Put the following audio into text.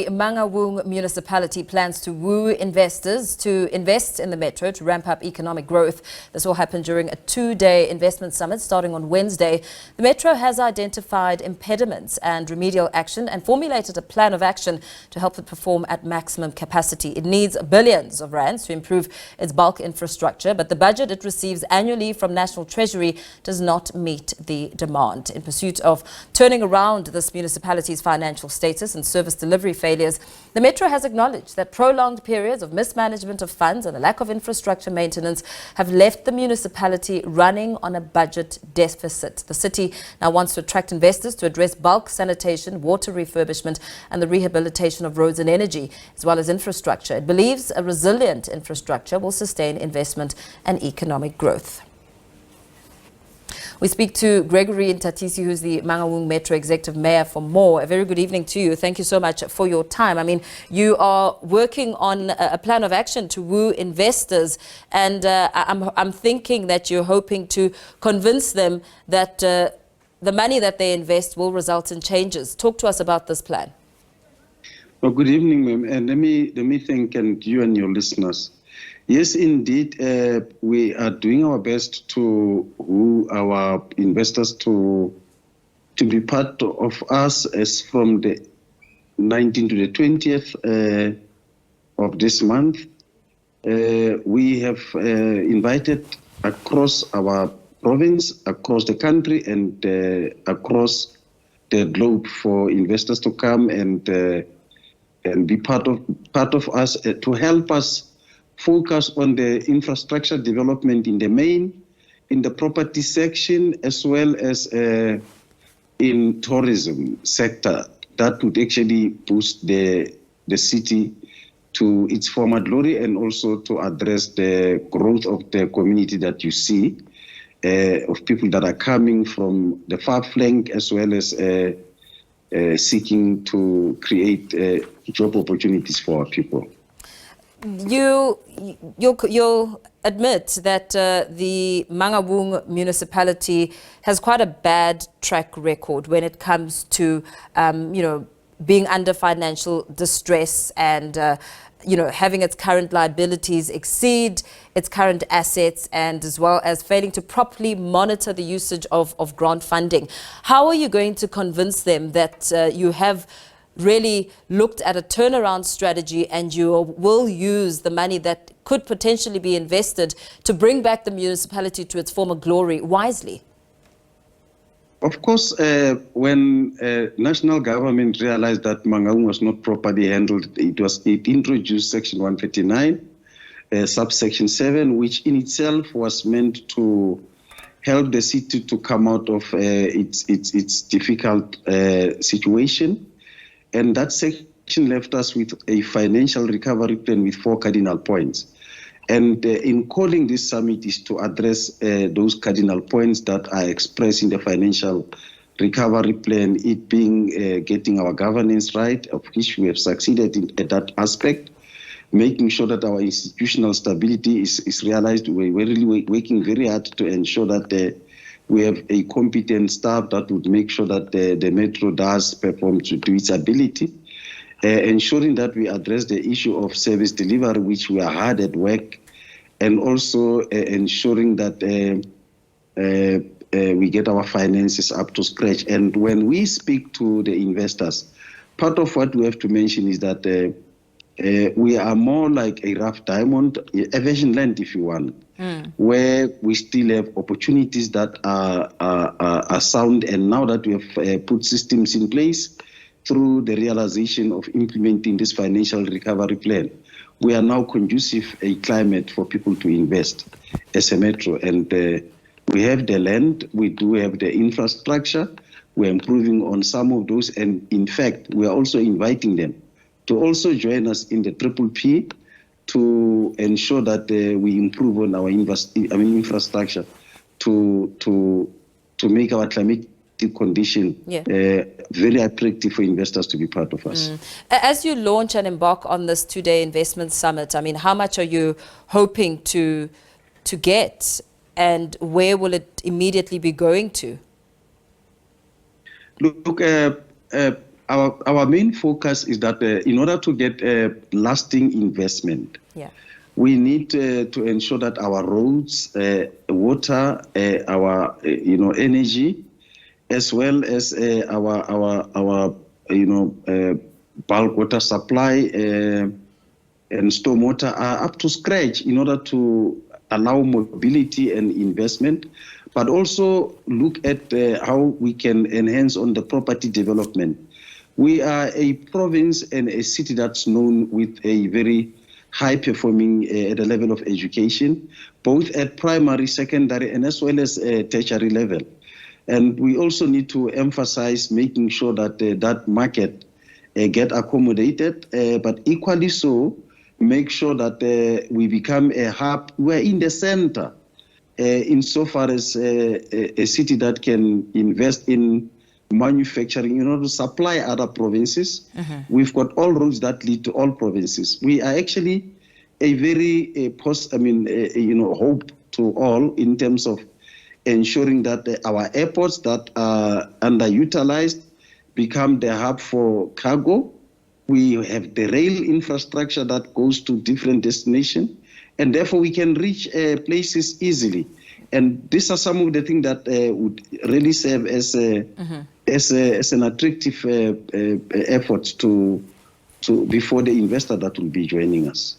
Mangaung municipality plans to woo investors to invest in the metro to ramp up economic growth. This will happen during a two-day investment summit starting on Wednesday. The metro has identified impediments and remedial action and formulated a plan of action to help it perform at maximum capacity. It needs billions of rands to improve its bulk infrastructure, but the budget it receives annually from National Treasury does not meet the demand. In pursuit of turning around this municipality's financial status and service delivery failures, the metro has acknowledged that prolonged periods of mismanagement of funds and a lack of infrastructure maintenance have left the municipality running on a budget deficit. The city now wants to attract investors to address bulk sanitation, water refurbishment and the rehabilitation of roads and energy, as well as infrastructure. It believes a resilient infrastructure will sustain investment and economic growth. We speak to Gregory Nthatisi, who's the Mangaung Metro Executive Mayor, for more. A very good evening to you. Thank you so much for your time. I mean, you are working on a plan of action to woo investors, and I'm thinking that you're hoping to convince them that the money that they invest will result in changes. Talk to us about this plan. Well, good evening, ma'am, and let me thank you and your listeners. Yes, indeed, we are doing our best to woo our investors to be part of us as from the 19th to the 20th of this month. We have invited across our province, across the country, and across the globe for investors to come and be part of us to help us focus on the infrastructure development in the main, in the property section, as well as in tourism sector. That would actually boost the city to its former glory and also to address the growth of the community that you see, of people that are coming from the far flank, as well as seeking to create job opportunities for our people. You'll admit that the Mangaung municipality has quite a bad track record when it comes to, being under financial distress and, having its current liabilities exceed its current assets, and as well as failing to properly monitor the usage of grant funding. How are you going to convince them that you have really looked at a turnaround strategy and you will use the money that could potentially be invested to bring back the municipality to its former glory wisely? Of course, when national government realized that Mangaung was not properly handled, it introduced Section 139, subsection 7, which in itself was meant to help the city to come out of its difficult situation. And that section left us with a financial recovery plan with 4 cardinal points. And in calling this summit is to address those cardinal points that are expressed in the financial recovery plan, it being getting our governance right, of which we have succeeded at that aspect, making sure that our institutional stability is realized. We're really working very hard to ensure that we have a competent staff that would make sure that the metro does perform to its ability, ensuring that we address the issue of service delivery, which we are hard at work, and also ensuring that we get our finances up to scratch. And when we speak to the investors, part of what we have to mention is that we are more like a rough diamond, a virgin land, if you want, where we still have opportunities that are sound. And now that we have put systems in place through the realization of implementing this financial recovery plan, we are now conducive a climate for people to invest as a metro. And we have the land, we do have the infrastructure, we're improving on some of those. And in fact, we are also inviting them to also join us in the PPP to ensure that we improve on our infrastructure to make our climatic condition very attractive for investors to be part of us. As you launch and embark on this two-day investment summit, I mean, how much are you hoping to get, and where will it immediately be going to? Look, our main focus is that in order to get lasting investment, we need to ensure that our roads, water, our energy, as well as our bulk water supply and stormwater are up to scratch in order to allow mobility and investment, but also look at how we can enhance on the property development. We are a province and a city that's known with a very high performing at the level of education, both at primary, secondary, and as well as tertiary level. And we also need to emphasize making sure that that market get accommodated, but equally so, make sure that we become a hub. We're in the center insofar as a city that can invest in manufacturing, to supply other provinces. We've got all roads that lead to all provinces. We are actually a very hope to all in terms of ensuring that our airports that are underutilized become the hub for cargo. We have the rail infrastructure that goes to different destinations, and therefore we can reach places easily. And these are some of the things that would really serve as an attractive effort to before the investor that will be joining us.